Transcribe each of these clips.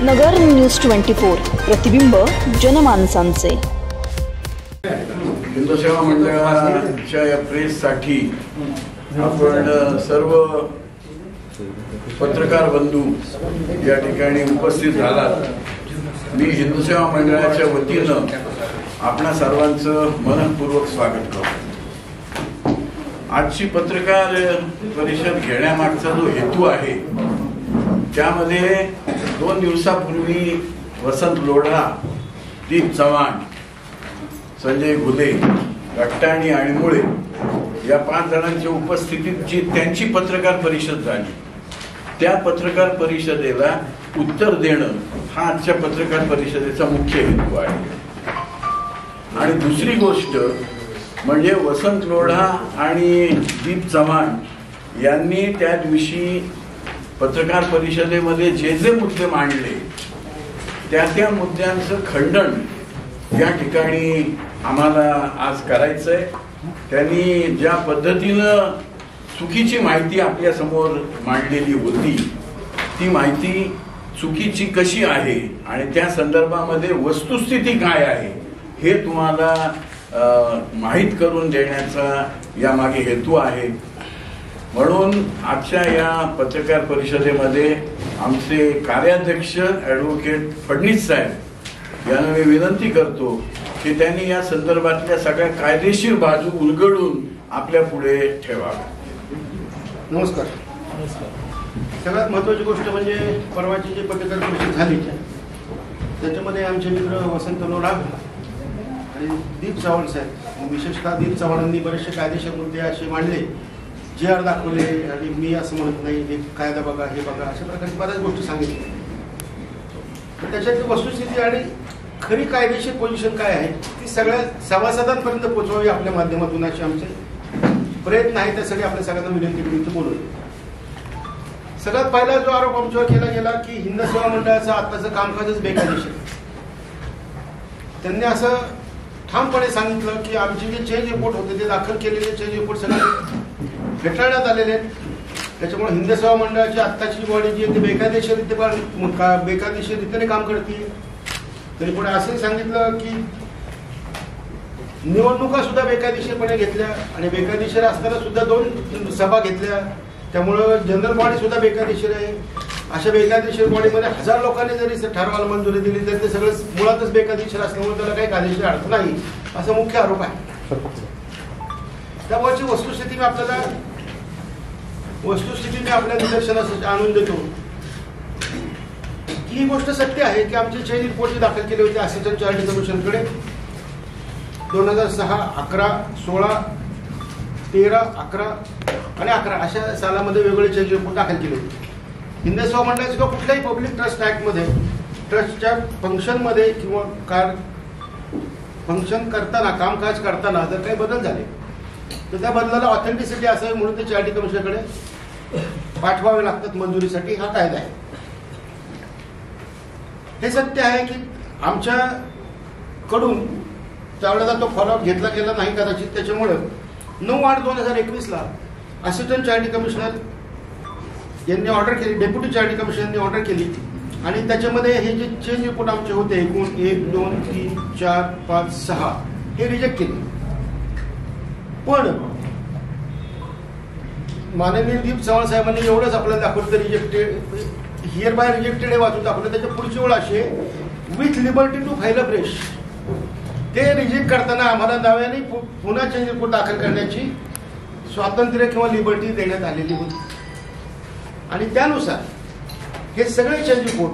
नगर news 24 प्रतिबिंब जनमानसांचे। हिंदू सेवा मंडळाच्या या प्रेससाठी आपण सर्व पत्रकार बंधू या ठिकाणी उपस्थित झालात। मी हिंदू सेवा मंडळाच्या वतीनं आपणा सर्वांचं मनपूर्वक स्वागत करतो। आजची पत्रकार परिषद घेण्यामागचा जो हेतू आहे त्यामध्ये 2 दिवसापूर्वी वसंत लोढा, दीप चव्हाण, संजय घुले, गट्टाणी आणि मुळे या 5 जणांच्या उपस्थितीत जी त्यांची पत्रकार परिषद झाली, त्या पत्रकार परिषदेला उत्तर देणं हा आजच्या पत्रकार परिषदेचा मुख्य हेतू आहे। आणि दुसरी गोष्ट म्हणजे वसंत लोढा आणि दीप चव्हाण यांनी त्या दिवशी पत्रकार परिषदेमध्ये जे मुद्दे मांडले त्या मुद्द्यांचं खंडन या ठिकाणी आम्हाला आज करायचंय। त्यांनी ज्या पद्धतीनं चुकीची माहिती आपल्या समोर मांडलेली होती ती माहिती चुकीची कशी आहे आणि त्या संदर्भामध्ये वस्तुस्थिती काय आहे हे तुम्हाला माहित करून देण्याचा यामागे हेतू आहे। म्हणून आजच्या या पत्रकार परिषदेमध्ये आमचे कार्याध्यक्ष ॲडव्होकेट फडणीस साहेब यांना मी विनंती करतो की त्यांनी या संदर्भातल्या सगळ्या कायदेशीर बाजू उलगडून आपल्या पुढे ठेवाव्या। नमस्कार। सगळ्यात महत्त्वाची गोष्ट म्हणजे परवाची जी पत्रकार परिषद झाली त्याच्यामध्ये आमचे मित्र वसंत लोढा आणि दीप चव्हाण साहेब, विशेषतः दीप चव्हाणांनी बरेचसे कायदेशीर मुद्दे असे मांडले, GR दाखवले आणि मी असं म्हणत नाही हे कायदा बघा हे बघा अशा प्रकारची बऱ्याच गोष्टी सांगितल्या। त्याच्यातली वस्तुस्थिती आणि खरी कायदेशीर पोझिशन काय आहे ती सगळ्या सभासदांपर्यंत पोहोचवावी आपल्या माध्यमातून असे आमचे प्रयत्न आहे। त्यासाठी आपल्या सगळ्यांना विनंती करून इथे बोलवले। सगळ्यात पहिला जो आरोप आमच्यावर केला गेला की हिंदू सेवा मंडळाचं आत्ताचं कामकाजच बेकायदेशीर। त्यांनी असं ठामपणे सांगितलं की आमचे जे चेंज रिपोर्ट होते ते दाखल केलेले चेंज रिपोर्ट सगळे फेटाळण्यात आलेले आहेत। त्याच्यामुळे हिंदू सेवा मंडळाची आत्ताची बॉडी जी आहे ती बेकायदेशीररित्याने काम करते। तरी पुढे असंही सांगितलं की निवडणुका सुद्धा बेकायदेशीरपणे घेतल्या आणि बेकायदेशीर असताना सुद्धा 2 सभा घेतल्या, त्यामुळं जनरल बॉडी सुद्धा बेकायदेशीर आहे। अशा बेकायदेशीर बॉडीमध्ये 1000 लोकांनी जरी ठरावाला मंजुरी दिली तर ते सगळं मुळातच बेकायदेशीर असल्यामुळे त्याला काही कायदेशीर अर्थ नाही असा मुख्य आरोप आहे। त्यामुळेची वस्तुस्थिती मी आपल्या निदर्शनास आणून देतो की ही गोष्ट सत्य आहे की आमचे चेंज रिपोर्ट दाखल केले होते असिस्टंट चार्टरी कमिशनकडे 2006, 11, 16, 13, 11 आणि 11 अशा सालामध्ये वेगवेगळे चेंज रिपोर्ट दाखल केले होते। हिंदू सेवा मंडळाच्या किंवा कुठल्याही पब्लिक ट्रस्ट ऍक्टमध्ये ट्रस्टच्या फंक्शनमध्ये किंवा फंक्शन करताना कामकाज करताना जर काही बदल झाले तर त्या बदलाला ऑथेंटिसिटी असावी म्हणून ते चॅरिटी कमिशनकडे पाठवावे लागतात मंजुरीसाठी। हा कायदा आहे। हे सत्य आहे की आमच्याकडून त्यावेळेला तो फॉलोअप घेतला गेला नाही कदाचित, त्याच्यामुळे 9/8/2021 असिस्टंट चॅरिटी कमिशनर यांनी ऑर्डर केली, डेप्युटी चॅरिटी कमिशनरनी ऑर्डर केली आणि त्याच्यामध्ये हे जे चेंज रिपोर्ट आमचे होते एकूण 1, 2, 3, 4, 5, 6 हे रिजेक्ट केले। पण माननीय दीप चव्हाण साहेबांनी एवढंच आपल्याला दाखवलं तर रिजेक्टेड हिअर बाय रिजेक्टेड हे वाचून दाखवलं। त्याच्या पुढची ओळ अशी with liberty to file a fresh, ते रिजेक्ट करताना आम्हाला नव्याने पुन्हा चेंज रिपोर्ट दाखल करण्याची स्वातंत्र्य किंवा लिबर्टी देण्यात आलेली होती आणि त्यानुसार हे सगळे चेंज रिपोर्ट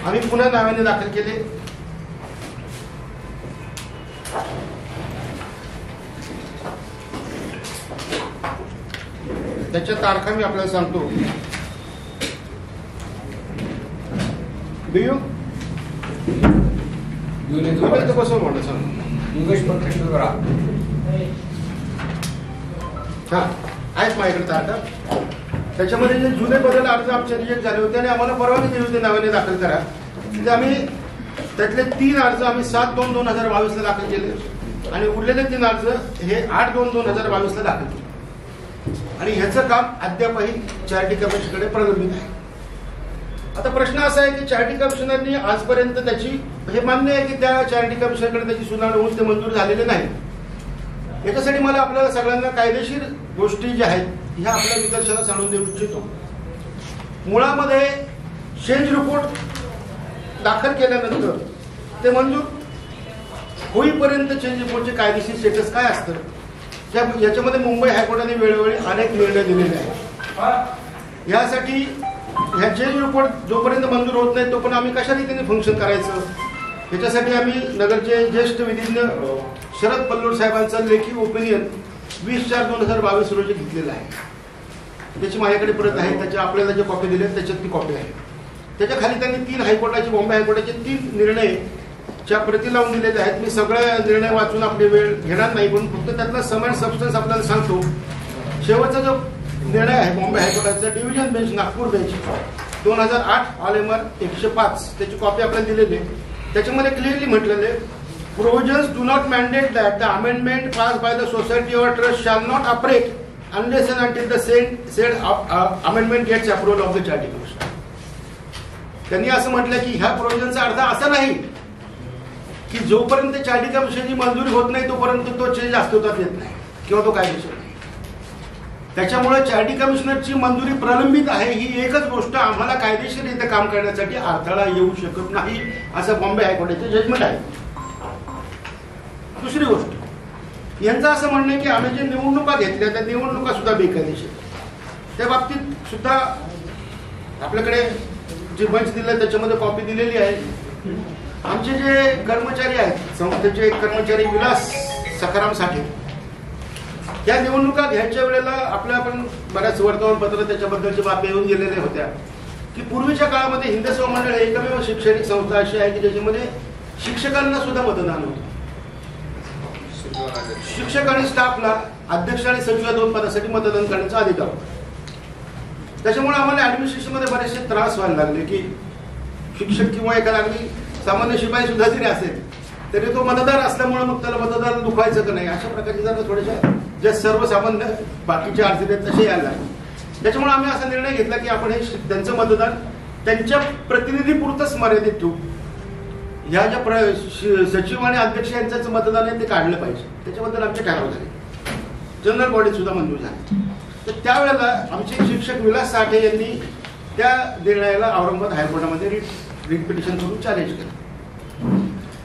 आम्ही पुन्हा नव्याने दाखल केले। त्याच्या तारखा मी आपल्याला सांगतो। कसं म्हणलं सांग हा आहेत माझ्याकडे तारखा। त्याच्यामध्ये जे जुने बदल अर्ज आमचे रिजेक्ट झाले होते आणि आम्हाला परवानगी दिली होती नव्याने दाखल करा, तिथे आम्ही त्यातले 3 अर्ज आम्ही 7/2/2022 दाखल केले आणि उरलेले 3 अर्ज हे 8/2/2022 दाखल केले आणि ह्याचं काम अद्यापही चॅरिटी कमिशनकडे प्रलंबित आहे। आता प्रश्न असा आहे की चॅरिटी कमिशनरनी आजपर्यंत त्याची हे मान्य आहे की त्या चॅरिटी कमिशनरकडे त्याची सुनावणी होऊन ते मंजूर झालेले नाही. याच्यासाठी मला आपल्याला सगळ्यांना कायदेशीर गोष्टी ज्या आहेत ह्या आपल्या निदर्शनास आणून देऊ इच्छितो. मुळामध्ये चेंज रिपोर्ट दाखल केल्यानंतर ते मंजूर होईपर्यंत चेंज रिपोर्टचे कायदेशीर स्टेटस काय असतं याच्यामध्ये मुंबई हायकोर्टाने वेळोवेळी अनेक निर्णय दिलेले आहेत. यासाठी ह्या चेंज रिपोर्ट जोपर्यंत मंजूर होत नाही तोपर्यंत आम्ही कशा रीतीने फंक्शन करायचं याच्यासाठी आम्ही नगरचे ज्येष्ठ विधिज्ञ शरद पल्लोड साहेबांचं लेखी ओपिनियन 20/4/2022 रोजी घेतलेलं आहे. त्याची माझ्याकडे परत आहे. त्याच्या आपल्याला जे कॉपी दिले त्याच्यात ती कॉपी आहे. त्याच्या खाली त्यांनी 3 हायकोर्टाचे बॉम्बे हायकोर्टाचे 3 निर्णयच्या प्रती लावून दिलेले आहेत. मी सगळे निर्णय वाचून आपली वेळ घेणार नाही पण फक्त त्यातला सम अँड सबस्टन्स आपल्याला सांगतो. शेवटचा जो निर्णय आहे बॉम्बे हायकोर्टाचा division bench Nagpur bench 2008 all number 105 त्याची कॉपी आपल्याला दिलेली आहे. त्याच्यामध्ये क्लिअरली म्हटलेले provisions do not mandate that the amendment passed by the society or trust shall not operate unless and until the said amendment gets approval of the charity commission. त्यांनी असं म्हटलं की ह्या प्रोव्हिजनचा अर्थ असा नाही की जोपर्यंत चॅरिटी कमिशनची मंजुरी होत नाही तोपर्यंत तो चेंज अस्तित्वात येत नाही किंवा तो कायदेशीर नाही. त्याच्यामुळे चॅरिटी कमिशनरची मंजुरी प्रलंबित आहे ही एकच गोष्ट आम्हाला कायदेशीररित्या काम करण्यासाठी अडथळा येऊ शकत नाही असं बॉम्बे हायकोर्टाचे जजमेंट आहे. दुसरी गोष्ट यांचं असं म्हणणं आहे की आम्ही जे निवडणुका घेतल्या त्या निवडणुका सुद्धा बेकायदेशीर. त्या बाबतीत सुद्धा आपल्याकडे जे बंच दिलं त्याच्यामध्ये कॉपी दिलेली आहे. आमचे जे कर्मचारी आहेत संस्थेचे एक कर्मचारी विलास सखाराम साठे या निवडणुका घ्यायच्या वेळेला आपल्या आपण बऱ्याच वर्तमानपत्र त्याच्याबद्दलच्या बातम्या येऊन गेलेल्या होत्या की पूर्वीच्या काळामध्ये हिंदू मंडळ हे एकमेव शैक्षणिक संस्था अशी आहे की ज्याच्यामध्ये शिक्षकांना सुद्धा मतदान होतं. शिक्षक आणि स्टाफला अध्यक्ष आणि सचिव या 2 पदासाठी मतदान करण्याचा अधिकार होता. त्याच्यामुळे आम्हाला ऍडमिनिस्ट्रेशनमध्ये बरेचसे त्रास व्हायला लागले की शिक्षक किंवा एखादा अगदी सामान्य शिपाई सुद्धा जरी असेल तरी तो मतदार असल्यामुळे मग त्याला मतदार दुखवायचं का नाही अशा प्रकारचे जरा थोड्याशा जे सर्वसामान्य बाकीच्या अडचणी आहेत तसे यायला लागले. त्याच्यामुळे आम्ही असा निर्णय घेतला की आपण हे त्यांचं मतदान त्यांच्या प्रतिनिधीपुरतंच मर्यादित ठेवू. ह्या ज्या सचिव आणि अध्यक्ष यांचं मतदान आहे ते काढलं पाहिजे. त्याच्याबद्दल आमचे ठराव झाले. जनरल बॉडी सुद्धा मंजूर झाली. तर त्यावेळेला आमचे शिक्षक विलास साठे यांनी त्या निर्णयाला औरंगाबाद हायकोर्टामध्ये रिट पिटिशन करून चॅलेंज केलं.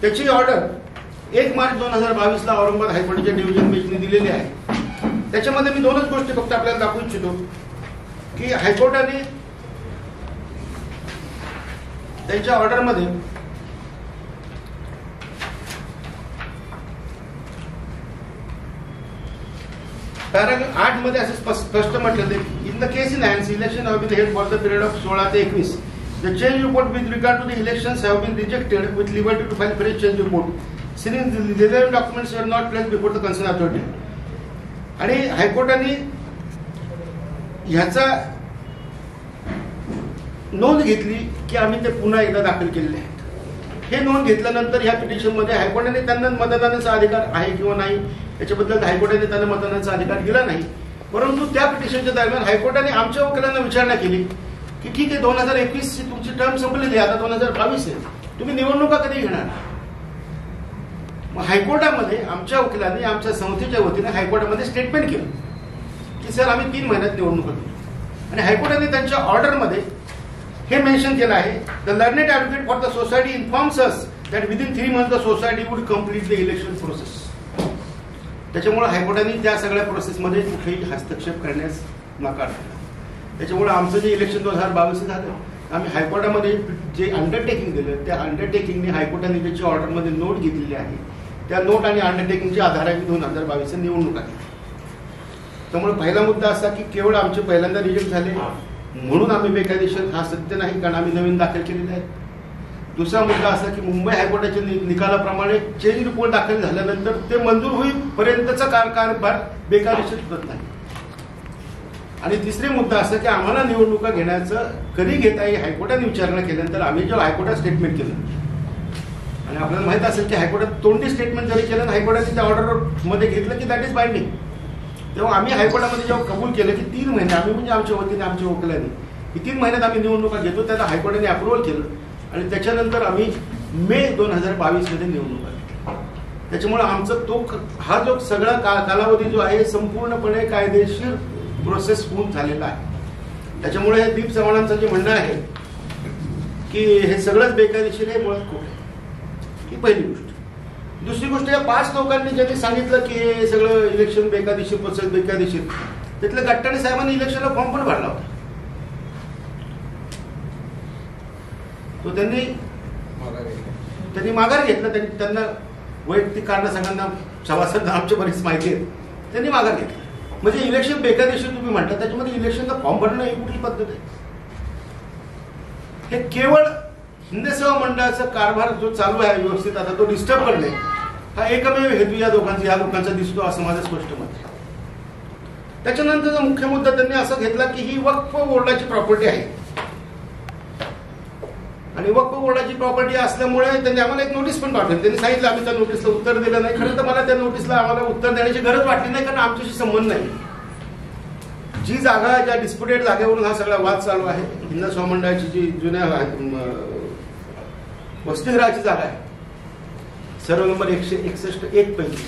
त्याची ऑर्डर 1 मार्च 2022 औरंगाबाद हायकोर्टाच्या डिव्हिजन बेंचने दिलेली आहे. त्याच्यामध्ये मी 2च गोष्टी फक्त आपल्याला दाखवू इच्छितो की हायकोर्टाने त्यांच्या ऑर्डरमध्ये पॅराग्राफ 8 मध्ये असं स्पष्ट म्हटलं in the case in hand election have been held for the period of 16 ते 21 the change report with regard to the elections have been rejected with liberty to file fresh change report since the relevant documents were not placed before the concerned authority. आणि हायकोर्टाने ह्याचा नोंद घेतली की आम्ही ते पुन्हा एकदा दाखल केलेले आहेत. हे नोंद घेतल्यानंतर ह्या पिटिशनमध्ये हायकोर्टाने त्यांना मतदानाचा अधिकार आहे किंवा नाही याच्याबद्दल हायकोर्टाने त्यांना मतदानाचा अधिकार दिला नाही. परंतु त्या पिटिशनच्या दरम्यान हायकोर्टाने आमच्या वकिलांना विचारणा केली की ठीक आहे 2021 ची तुमची टर्म संपलेली आहे, आता 2022 आहे, तुम्ही निवडणुका कधी घेणार. हायकोर्टामध्ये आमच्या वकिलांनी आमच्या संस्थेच्या वतीने हायकोर्टामध्ये स्टेटमेंट केलं की सर आम्ही 3 महिन्यात निवडणूक घेऊ. आणि हायकोर्टाने त्यांच्या ऑर्डरमध्ये हे मेन्शन केलं आहे the learned advocate for the society informs us that within 3 months the society would complete the election process. त्याच्यामुळे हायकोर्टाने त्या सगळ्या प्रोसेसमध्ये कुठेही हस्तक्षेप करण्यास नकार दिला. त्याच्यामुळे आमचं जे इलेक्शन 2022 झालं आम्ही हायकोर्टामध्ये जे अंडरटेकिंग दिलं त्या अंडरटेकिंगने हायकोर्टाने त्याची ऑर्डरमध्ये नोट घेतलेली आहे. त्या नोट आणि अंडरटेकिंगच्या आधाराने 2022 निवडणूक आली. त्यामुळे पहिला मुद्दा असा की केवळ आमचे पहिल्यांदा रिजेक्ट झाले म्हणून आम्ही बेकायदेशीर हा सत्य नाही कारण आम्ही नवीन दाखल केलेले आहेत. दुसरा मुद्दा असा की मुंबई हायकोर्टाच्या निकालाप्रमाणे चेंज रिपोर्ट दाखल झाल्यानंतर ते मंजूर होईपर्यंतचा कारभार बेकायदेशीर होत नाही. आणि तिसरे मुद्दा असा की आम्हाला निवडणुका घेण्याचं कधी घेता येईल हायकोर्टाने विचारणा केल्यानंतर आम्ही जेव्हा हायकोर्टात स्टेटमेंट केलं आणि आपल्याला माहित असेल की हायकोर्टात तोंडी स्टेटमेंट जरी केलं हायकोर्टाने त्या ऑर्डरमध्ये घेतलं की दॅट इज बाइंडिंग. तेव्हा आम्ही हायकोर्टामध्ये जेव्हा कबूल केलं की 3 महिने आम्ही म्हणजे आमच्या वतीने आमच्या वकिलांनी ही 3 महिन्यात आम्ही निवडणुका घेतो. त्याला हायकोर्टाने अप्रुव्हल केलं आणि त्याच्यानंतर आम्ही मे 2022 मध्ये निवडणुका घेतल्या. त्याच्यामुळे आमचा हा जो सगळा कालावधी जो आहे संपूर्णपणे कायदेशीर प्रोसेस होऊन झालेला आहे. त्याच्यामुळे हे दीप चव्हाणांचं जे म्हणणं आहे की हे सगळंच बेकायदेशीर आहे, मुळात खोट आहे. ही पहिली गोष्ट. दुसरी गोष्ट, या 5 लोकांनी ज्यांनी सांगितलं की हे सगळं इलेक्शन बेकायदेशीर, प्रोसेस बेकायदेशीर, तिथल्या गट्टाणे साहेबांनी इलेक्शनला फॉर्म पण भरला होता. तो त्यांनी माघार घेतला. त्यांना वैयक्तिक कारण सगळ्यांना सभासद आमच्या बरीच माहिती आहे. त्यांनी माघार घेतला. म्हणजे इलेक्शन बेकायदेशीर तुम्ही म्हणता, त्याच्यामध्ये इलेक्शनचा फॉर्म भरणं ही कुठली पद्धत आहे? हे केवळ हिंद सेवा मंडळाचा कारभार जो चालू आहे व्यवस्थित, आता तो डिस्टर्ब करणे हा एकमेव हेतू या लोकांचा दिसतो, असं माझं स्पष्ट मत आहे. त्याच्यानंतरचा मुख्य मुद्दा त्यांनी असं घेतला की ही वक्फ बोर्डाची प्रॉपर्टी आहे आणि वक्फ बोर्डाची प्रॉपर्टी असल्यामुळे त्यांनी आम्हाला एक नोटीस पण पाठवली. त्यांनी सांगितलं आम्ही त्या नोटीसला उत्तर दिलं नाही. खरं तर मला त्या नोटीसला आम्हाला उत्तर देण्याची गरज वाटली नाही, कारण आमच्याशी संबंध नाही. जी जागा, ज्या डिस्प्युटेड जागेवरून हा सगळा वाद चालू आहे, हिंद सेवा मंडळाची जी जुन्या वसतिगृहाची जागा आहे, सर्व नंबर 161 पैकी,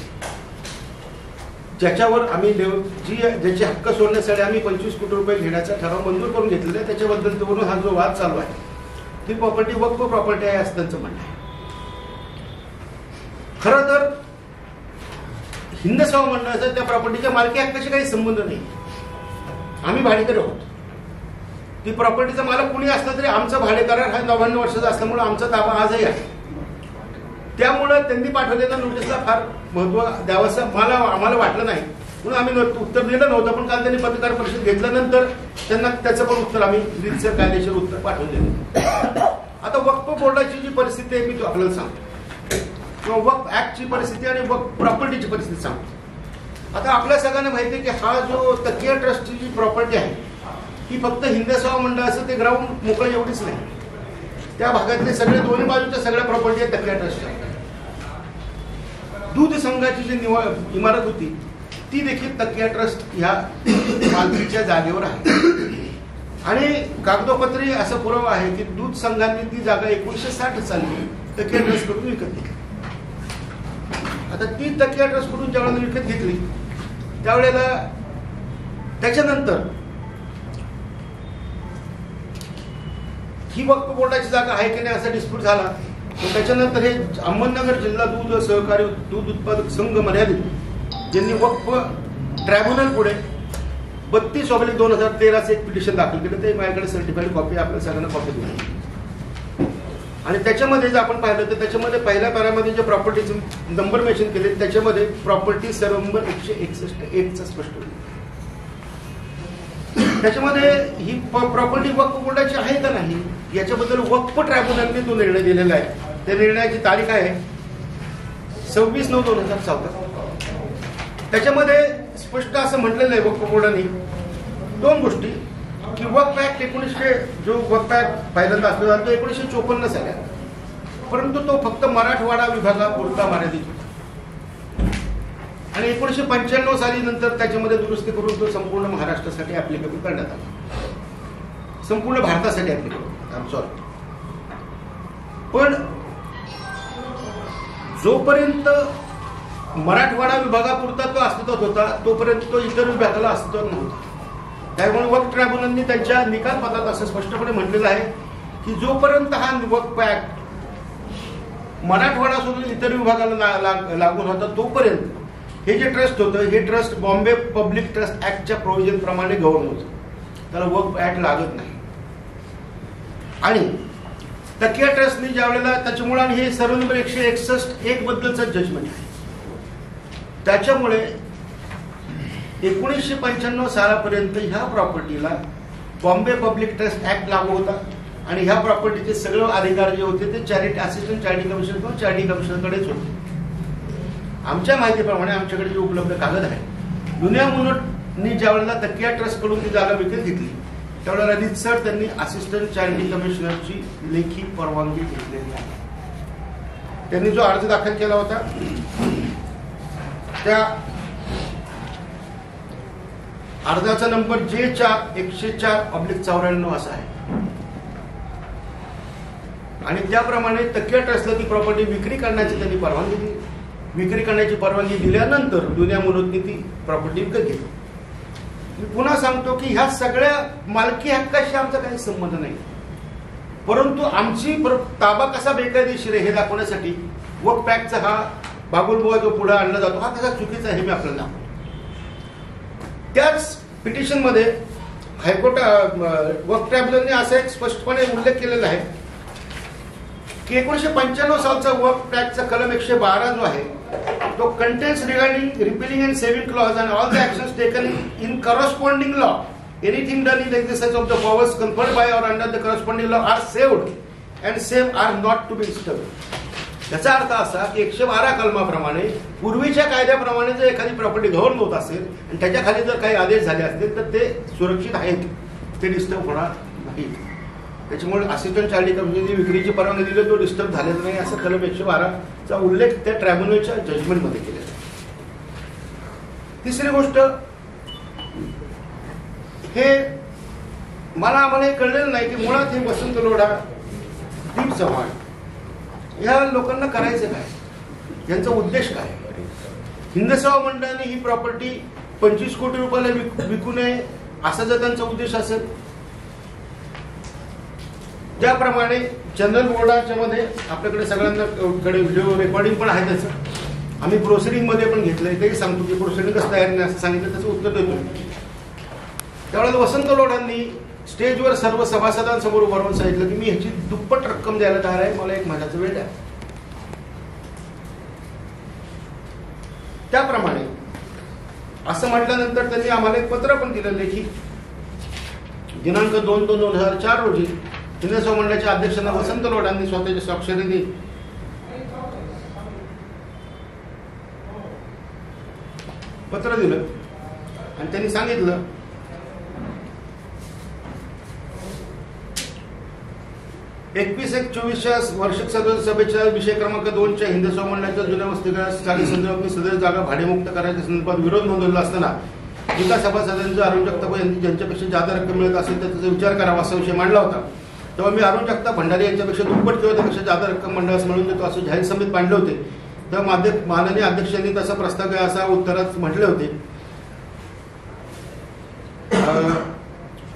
ज्याच्यावर आम्ही ज्याचे हक्क सोडण्यासाठी आम्ही 25 कोटी रुपये घेण्याचा ठराव मंजूर करून घेतलेला आहे, त्याच्याबद्दल हा जो वाद चालू आहे, ती प्रॉपर्टी वक्फ प्रॉपर्टी आहे असं त्यांचं म्हणणं आहे. खरं तर हिंद सेवा मंडळाचा त्या प्रॉपर्टीच्या मालकी हक्काशी काही संबंध नाही. आम्ही भाडेकरी आहोत. ती प्रॉपर्टीचा मालक कुणी असला तरी आमचा भाडेकरार हा 99 वर्षाचा असल्यामुळे आमचा दावा आजही आहे. त्यामुळे त्यांनी पाठवलेल्या नोटीसला फार महत्व द्यावंसं आम्हाला वाटलं नाही, म्हणून आम्ही उत्तर दिलं नव्हतं. पण काल त्यांनी पत्रकार परिषद घेतल्यानंतर त्यांना त्याचं पण उत्तर आम्ही रीतसर कायदेशीर उत्तर पाठवून दिलं. आता वक्फ बोर्डाची जी परिस्थिती आहे मी तो आपल्याला सांगतो, किंवा वक्फ ऍक्टची परिस्थिती आणि वक्फ प्रॉपर्टीची परिस्थिती सांगतो. आता आपल्या सगळ्यांना माहिती आहे की हा जो तकिया ट्रस्टची जी प्रॉपर्टी आहे ही फक्त हिंद सेवा मंडळाचं ते ग्राउंड मोकळं एवढीच नाही, त्या भागातले सगळे दोन्ही बाजूच्या सगळ्या प्रॉपर्टी आहेत तकिया ट्रस्टच्या. दूध संघाची जी इमारत होती ती देखील तकिया ट्रस्ट ह्या मालकीच्या जागेवर आहे आणि कागदोपत्री असा पुरावा आहे की दूध संघांनी ती जागा 1960 साली तकिया ट्रस्ट कडून विकत घेतली. आता ती तकिया ट्रस्ट कडून ज्यावेळेला विकत घेतली त्यावेळेला त्याच्यानंतर ही वक्फ बोर्डाची जागा आहे की नाही असा डिस्प्यूट झाला. त्याच्यानंतर हे अहमदनगर जिल्हा दूध सहकारी दूध उत्पादक संघ मर्यादित ज्यांनी वक्फ ट्रायब्युनल पुढे 32/2013 एक पिटिशन दाखल केलं. ते माझ्याकडे सर्टिफाईड कॉपी आपल्या सगळ्यांना कॉपी दिली आणि त्याच्यामध्ये जर आपण पाहिलं तर त्याच्यामध्ये पहिल्या पॅरामध्ये जे प्रॉपर्टीचे नंबर मेन्शन केले त्याच्यामध्ये प्रॉपर्टी सर्व नंबर 161 स्पष्ट होईल. त्याच्यामध्ये ही प्रॉपर्टी वक्फ बोर्डाची आहे का नाही याच्याबद्दल वक्फ ट्रायब्युनलने तो निर्णय दिलेला आहे. त्या निर्णयाची तारीख आहे 26/9/2014. त्याच्यामध्ये स्पष्ट असं म्हटलेलं आहे वक्फ बोर्डाने 2 गोष्टी की वक्फ ऍक्ट 1900 जो वक्फ ऍक्ट पहिल्यांदा असला तो 1954 साली, परंतु तो फक्त मराठवाडा विभागापुरता मर्यादित होता आणि 1995 साली नंतर त्याच्यामध्ये दुरुस्ती करून तो संपूर्ण महाराष्ट्रासाठी ऍप्लिकेबल करण्यात आला, संपूर्ण भारतासाठी ऍप्लिकेबल. सॉरी, पण जोपर्यंत मराठवाडा विभागापुरता तो अस्तित्वात होता तोपर्यंत तो इतर विभागाला अस्तित्वात नव्हता. त्यामुळे वक्फ ट्रायब्युनलने त्यांच्या निकाल पत्रात असं स्पष्टपणे म्हटलेलं आहे की जोपर्यंत हा वक्फ ऍक्ट मराठवाडा सोडून इतर विभागाला लागून होता तोपर्यंत हे जे ट्रस्ट होतं हे ट्रस्ट बॉम्बे पब्लिक ट्रस्ट ऍक्टच्या प्रोव्हिजन प्रमाणे गव्हर्न होतं, त्याला वक्फ ऍक्ट लागत नाही. आणि तकिया ट्रस्टने ज्या वेळेला त्याच्यामुळे आणि हे सर्व नंबर 161 बद्दलचं जजमेंट आहे, त्याच्यामुळे 1995 सालापर्यंत ह्या प्रॉपर्टीला बॉम्बे पब्लिक ट्रस्ट ऍक्ट लागू होता आणि ह्या प्रॉपर्टीचे सगळे अधिकार जे होते ते असिस्टंट चॅरिटी कमिशनर किंवा चॅरिटी कमिशनरकडेच होते. आमच्या माहितीप्रमाणे आमच्याकडे जे उपलब्ध कागद आहे, दुनिया मुनोटनी ज्या वेळेला तकिया ट्रस्ट कडून ती जागा विकत घेतली त्यावेळेला रितसर त्यांनी असिस्टंट चॅरिटी कमिशनरची लेखी परवानगी घेतलेली आहे. त्यांनी जो अर्ज दाखल केला होता त्या अर्जाचा नंबर J4-104/94 असा आहे आणि त्याप्रमाणे तकिया ट्रस्टला ती प्रॉपर्टी विक्री करण्याची त्यांनी परवानगी दिली. विक्री करण्याची परवानगी दिल्यानंतर दुनिया मुनोतनी ती प्रॉपर्टी विकत घेतली. मी पुन्हा सांगतो की ह्या सगळ्या मालकी हक्काशी आमचा काही संबंध नाही, परंतु आमची ताबा कसा बेकायदेशीर आहे हे दाखवण्यासाठी वक्फ पॅक्टचा हा बाबुलबुवा जो पुढे आणला जातो हा कसा चुकीचा आहे हे मी आपल्याला दाखवतो. त्याच पिटिशनमध्ये हायकोर्ट वक्फ ट्रायब्युनलने असा एक स्पष्टपणे उल्लेख केलेला आहे की 1995 सालचा वक्फ पॅक्टचा कलम 112 जो आहे तो contains regarding repealing and saving clause and all the actions taken in corresponding law anything done in the exercise of the powers conferred by or under the corresponding law are saved and save are not to be disturb. याचा अर्थ असा की 112 कलमाप्रमाणे पूर्वीच्या कायद्याप्रमाणे जर एखादी property govern होत असेल आणि त्याच्या खाली जर काही आदेश झाले असतील तर ते सुरक्षित आहेत, ते डिस्टर्ब होणार नाही. त्याच्यामुळे असिस्टंट चार्ज कंपनीने विक्रीची परवानगी दिली तो डिस्टर्ब झालेला नाही असं कलम 112चा उल्लेख त्या ट्रायब्युनलच्या जजमेंटमध्ये केलेला आहे. तिसरी गोष्ट, हे आम्हाला हे कळलेलं नाही की मुळात हे वसंत लोढा, दीप चव्हाण ह्या लोकांना करायचं काय, यांचा उद्देश काय. हिंद सेवा मंडळाने ही प्रॉपर्टी 25 कोटी रुपयाला विकू नये असा जर त्यांचा उद्देश असेल, ज्याप्रमाणे जनरल बोर्डाच्या मध्ये आपल्याकडे सगळ्यांकडे व्हिडिओ रेकॉर्डिंग पण आहे त्याचं, आम्ही प्रोसिडिंग मध्ये पण घेतलंय, तेही सांगतो की प्रोसिडिंग कसं तयार नाही असं सांगितलं, त्याचं उत्तर देतो. त्यावेळेस वसंत लोढांनी स्टेजवर सर्व सभासदांसमोर उभारून सांगितलं की मी ह्याची दुप्पट रक्कम द्यायला तयार आहे, मला 1 महिन्याचा वेळ द्या. त्याप्रमाणे असं म्हटल्यानंतर त्यांनी आम्हाला एक पत्र पण दिलं लेखी दिनांक 2/2/2004 रोजी हिंद सेवा मंडळाच्या अध्यक्षांना वसंत लोढांनी स्वतःच्या स्वाक्षरीने पत्र दिलं आणि त्यांनी सांगितलं वार्षिक सभेच्या विषय क्रमांक 2च्या हिंद सेवा मंडळाच्या जुन्या वसतिगृहात संदर्भात सदर जागा भाडेमुक्त करायच्या संदर्भात विरोध नोंदवला असताना जिल्हा सभासदांचा अरुण जगताप यांनी ज्यांच्यापेक्षा जादा रक्कम मिळत असेल तर त्याचा विचार करावा असा विषय मांडला होता. तेव्हा मी अरुण जगताप भंडारी यांच्यापेक्षा दुप्पट किंवा त्यापेक्षा जादा रक्कम मंडळास मिळून देतो असं जाहीर सभेत मांडले होते. तेव्हा माननीय अध्यक्षांनी तसा प्रस्ताव असा उत्तरात म्हटले होते,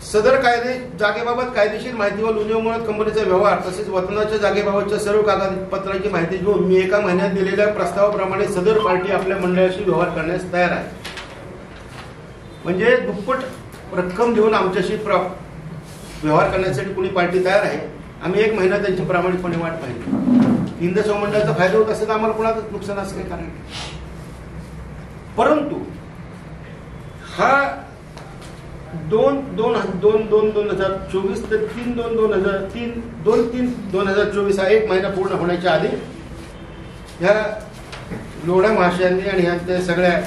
सदर कायदे जागेबाबत कायदेशीर माहिती व उणीवमुळे कंपनीचा व्यवहार तसेच वतनाच्या जागेबाबतच्या सर्व कागदपत्रांची माहिती घेऊन मी 1 महिन्यात दिलेल्या प्रस्तावाप्रमाणे सदर पार्टी आपल्या मंडळाशी व्यवहार करण्यास तयार आहे. म्हणजे दुप्पट रक्कम घेऊन आमच्याशी व्यवहार करण्यासाठी कुणी पार्टी तयार आहे. आम्ही 1 महिना त्यांची प्रामाणिकपणे वाट पाहिली. हिंद सेवा मंडळाचा फायदा होत असेल तर आम्हाला कुणाचं नुकसान असं काही कारण नाही. परंतु हा 2/2/2024 ते 3/2/2024 हा 1 महिना पूर्ण होण्याच्या आधी ह्या लोढा महाशयांनी आणि ह्या सगळ्या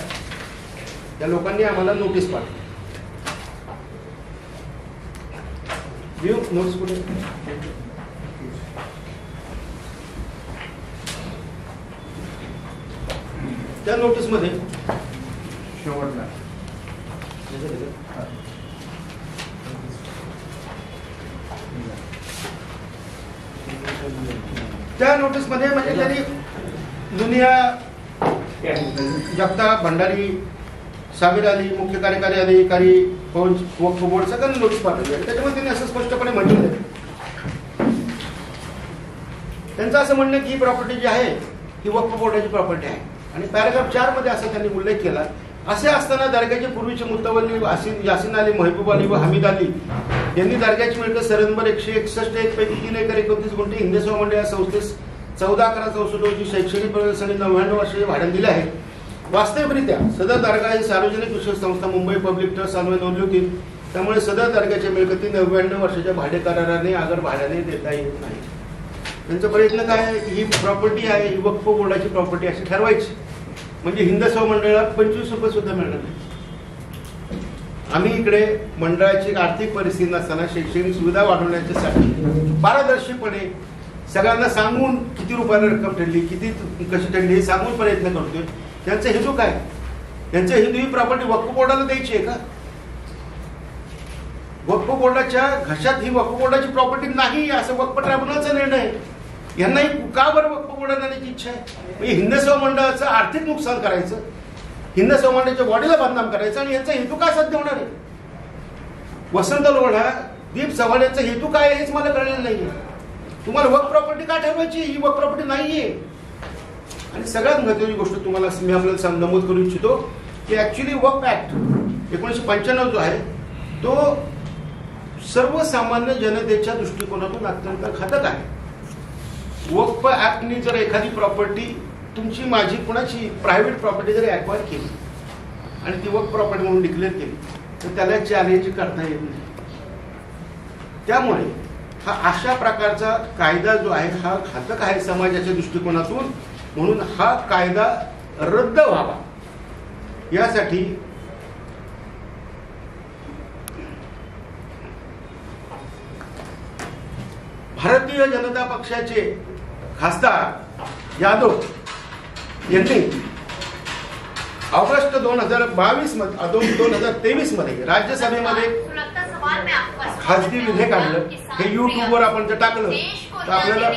या लोकांनी आम्हाला नोटीस पाठवली. नोटीस कुठे त्या नोटीस मध्ये शेवटला त्या नोटीस मध्ये म्हणजे त्यांनी दुनिया जगताप भंडारी सामीर अली मुख्य कार्यकारी अधिकारी वक्फ बोर्ड सगळ्यांना नोटीस पाठवली. त्याच्यामध्ये त्यांनी असं स्पष्टपणे म्हटलेलं आहे, त्यांचं असं म्हणणं की ही प्रॉपर्टी जी आहे ही वक्फ बोर्डाची प्रॉपर्टी आहे आणि पॅराग्राफ 4 मध्ये असा त्यांनी उल्लेख केला, असे असताना दर्ग्याचे पूर्वीचे मुतवल्ली यासिन अली, महबूब अली व हमीद अली यांनी दर्ग्याची मिळकत सर्व नंबर 161 पैकी 3 एकर 29 गुंठे हिंद सेवा मंडळ या संस्थेस 14/11/64 रोजी शैक्षणिक प्रवेशासाठी 99 वर्षाचे भाडे दिले आहे. वास्तविकरित्या सदर दर्गा ही सार्वजनिक विशेष संस्था मुंबई पब्लिक ट्रस्ट अन्वये नोंदली होती. त्यामुळे सदर दर्ग्याच्या मिळकती 99 वर्षाच्या भाडे कराराने आगर भाड्याने देता येत नाही. त्यांचा प्रयत्न काय आहे की ही प्रॉपर्टी आहे ही वक्फ बोर्डाची प्रॉपर्टी अशी ठरवायची, म्हणजे हिंद सेवा मंडळाला 25 रुपये सुद्धा मिळणार नाही. आम्ही इकडे मंडळाची आर्थिक परिस्थिती नसताना शैक्षणिक सुविधा वाढवण्यासाठी पारदर्शीपणे सगळ्यांना सांगून किती रुपयाला रक्कम ठरली, किती कशी ठरली हे सांगून प्रयत्न करतोय. त्यांचा हेतू काय? त्यांचा हेतू ही प्रॉपर्टी वक्फ बोर्डाला द्यायची आहे का? वक्फ बोर्डाच्या घशात ही वक्फ बोर्डाची प्रॉपर्टी नाही असं वक्फ ट्रायब्युनलचा निर्णय आहे. यांनाही का बरं वक्फ बोर्डात जाण्याची इच्छा आहे? म्हणजे हिंद सेवा मंडळाचं आर्थिक नुकसान करायचं, हिंद सेवा मंडळाच्या बॉडीला बदनाम करायचं आणि यांचा हेतू काय साध्य होणार आहे? वसंत लोढा, दीप चव्हाण यांचा हेतू काय आहे हेच मला कळलेलं नाहीये. तुम्हाला वक्फ प्रॉपर्टी का ठरवायची? ही वक्फ प्रॉपर्टी नाहीये. आणि सगळ्यात महत्त्वाची गोष्ट तुम्हाला मी आपल्याला नमूद करू इच्छितो की ऍक्च्युली वक्फ ऍक्ट 1995 जो आहे तो सर्वसामान्य जनतेच्या दृष्टिकोनातून अत्यंत घातक आहे. वक्फ ऍक्टनी जर एखादी प्रॉपर्टी तुमची माझी कुणाची प्रायव्हेट प्रॉपर्टी जर ऍक्वायर केली आणि ती वक्फ प्रॉपर्टी म्हणून डिक्लेअर केली तर त्याला चॅलेंज करता येत नाही. त्यामुळे हा अशा प्रकारचा कायदा जो आहे हा घातक आहे समाजाच्या दृष्टिकोनातून. म्हणून हा कायदा रद्द व्हावा यासाठी भारतीय जनता पक्षाचे खासदार यादव यांनी ऑगस्ट 2023 मध्ये राज्यसभेमध्ये खासगी विधेयक आणलं. हे युट्यूबवर आपण जर टाकलं तर आपल्याला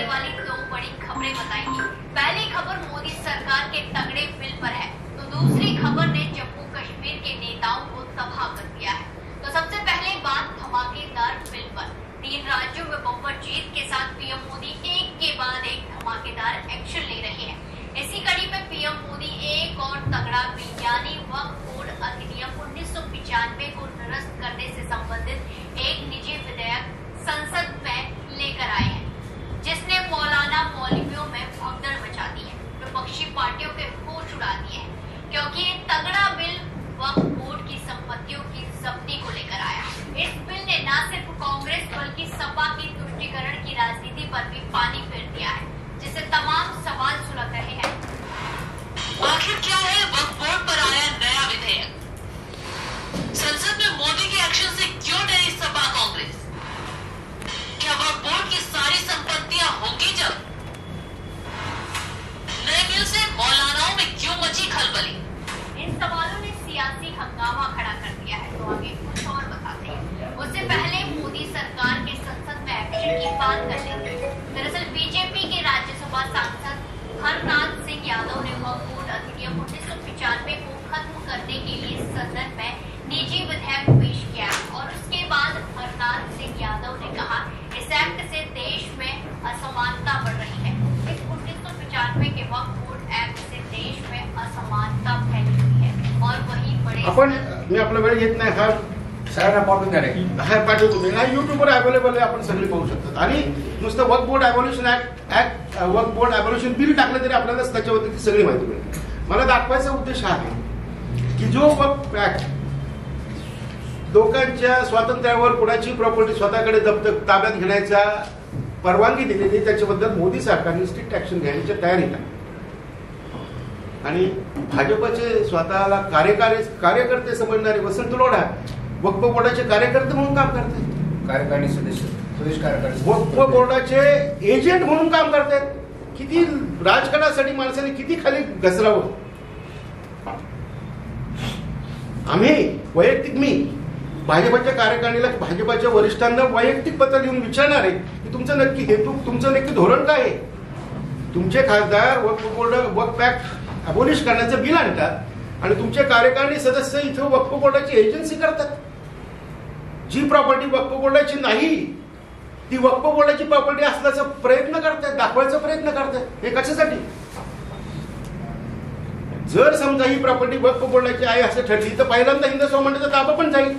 पहली खबर मोदी सरकार के तगड़े बिल पर है तो दूसरी खबर ने जम्मू कश्मीर के नेताओं को तबाह कर दिया है. तो सबसे पहले बात धमाकेदार बिल पर. 3 राज्यों में बम्पर जीत के साथ पीएम मोदी एक के बाद एक धमाकेदार एक्शन ले रहे हैं. इसी कड़ी में पीएम मोदी एक और तगड़ा बिल यानी वक्फ बोर्ड अधिनियम 1995 को निरस्त करने से संबंधित एक निजी विधेयक संसद में लेकर आए हैं जिसने मौलाना मौलवियों में भगदड़ मचा दी है, विपक्षी पार्टियों के होश उड़ा दिए हैं क्योंकि ये तगड़ा बिल वक्फ बोर्ड की संपत्तियों की जब्ती को लेकर आया. इस बिल ने न सिर्फ कांग्रेस बल्कि सपा की तुष्टीकरण की राजनीति पर भी पानी फेर दिया है जिससे तमाम सवाल सुलग रहे हैं. आखिर क्या है वक्फ बोर्ड पर आया नया विधेयक? संसद में मोदी के एक्शन से क्यों डरी सपा कांग्रेस? क्या वक्फ बोर्ड की सारी संपत्तियां होंगी जब? नए बिल से मौलानाओं में क्यों मची खलबली? इन सवालों ने सियासी हंगामा खड़ा कर दिया है. तो आगे कुछ और बताते हैं. उससे पहले मोदी सरकार के संसद में एक्शन की बात कर लेते हैं. दरअसल बीजेपी के राज्यसभा सांसद हरनाथ सिंह यादव ने वक्फ बोर्ड अधिनियम 1995 को खत्म करने के लिए सदन में निजी विधेयक पेश किया और उसके बाद हरनाथ सिंह यादव ने कहा इस एक्ट से देश में असमानता बढ़ रही है. इस 1995 के वक्फ बोर्ड एक्ट से देश में असमानता फैली हुई है और वही बड़े आपण मी आपला वेळ घेत नाही. हा सगळ्यांना पाठवून द्या रे. हा पाठवतो मी. हा युट्यूबवर अवेलेबल आहे, आपण सगळे पाहू शकतात. आणि नुसतं वक्फ बोर्ड ॲबॉल्युशन ऍक्ट वक्फ बोर्ड ॲबॉल्युशन बिल टाकलं तरी आपल्याला त्याच्यावरती सगळी माहिती मिळेल. मला दाखवायचा उद्देश हा आहे की जो वक्फ ऍक्ट लोकांच्या स्वातंत्र्यावर कुणाची प्रॉपर्टी स्वतःकडे ताब्यात घेण्याचा परवानगी दिलेली त्याच्याबद्दल मोदी सरकारने स्ट्रिक्ट ऍक्शन घ्यायच्या तयारीत आहे. आणि भाजपचे स्वतःला कार्यकर्ते समजणारे वसंत लोढा वक्फ बोर्डाचे कार्यकर्ते म्हणून काम करतात. कार्यकारिणी सदस्य, प्रदेश कार्यकारिणी, वक्फ बोर्डाचे एजंट म्हणून काम करतात. किती राजकारणासाठी माणसाने किती खाली घसरावं. आम्ही वैयक्तिक मी भाजपच्या कार्यकारिणीला भाजपच्या वरिष्ठांना वैयक्तिक पत्र लिहून विचारणार आहे की तुमचं नक्की हेतू, तुमचं नक्की धोरण काय आहे. तुमचे खासदार वक्फ ऍक्ट अबॉलिश करण्याचं बिल आणतात आणि तुमचे कार्यकारिणी सदस्य इथं वक्फ बोर्डाची एजन्सी करतात. जी प्रॉपर्टी वक्फ बोर्डाची नाही ती वक्फ बोर्डाची प्रॉपर्टी असल्याचा प्रयत्न करतात, दाखवायचा प्रयत्न करतात. हे कशासाठी? जर समजा ही प्रॉपर्टी वक्फ बोर्डाची आहे असं ठरली तर पहिल्यांदा हिंद सेवा मंडळाचा ताबा पण जाईल.